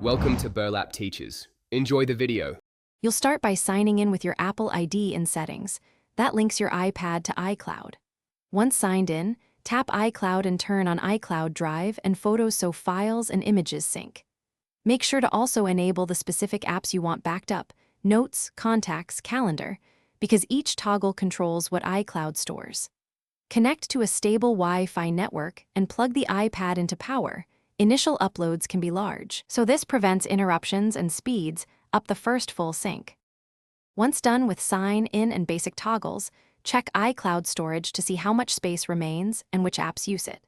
Welcome to Burlap Teachers. Enjoy the video. You'll start by signing in with your Apple ID in Settings. That links your iPad to iCloud. Once signed in, tap iCloud and turn on iCloud Drive and Photos so files and images sync. Make sure to also enable the specific apps you want backed up, Notes, Contacts, Calendar, because each toggle controls what iCloud stores. Connect to a stable Wi-Fi network and plug the iPad into power. Initial uploads can be large, so this prevents interruptions and speeds up the first full sync. Once done with sign in and basic toggles, check iCloud storage to see how much space remains and which apps use it.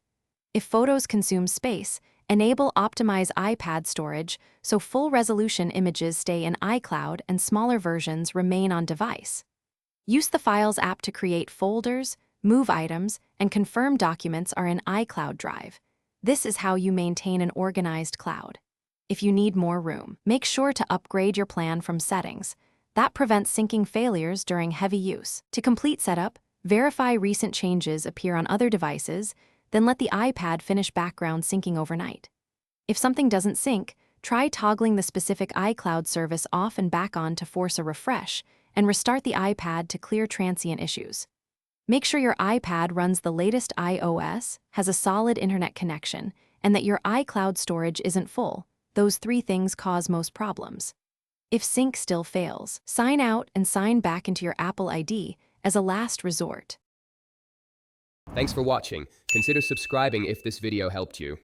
If photos consume space, enable Optimize iPad storage so full-resolution images stay in iCloud and smaller versions remain on device. Use the Files app to create folders, move items, and confirm documents are in iCloud Drive. This is how you maintain an organized cloud. If you need more room, make sure to upgrade your plan from Settings. That prevents syncing failures during heavy use. To complete setup, verify recent changes appear on other devices, then let the iPad finish background syncing overnight. If something doesn't sync, try toggling the specific iCloud service off and back on to force a refresh, and restart the iPad to clear transient issues. Make sure your iPad runs the latest iOS, has a solid internet connection, and that your iCloud storage isn't full. Those three things cause most problems. If sync still fails, sign out and sign back into your Apple ID as a last resort. Thanks for watching. Consider subscribing if this video helped you.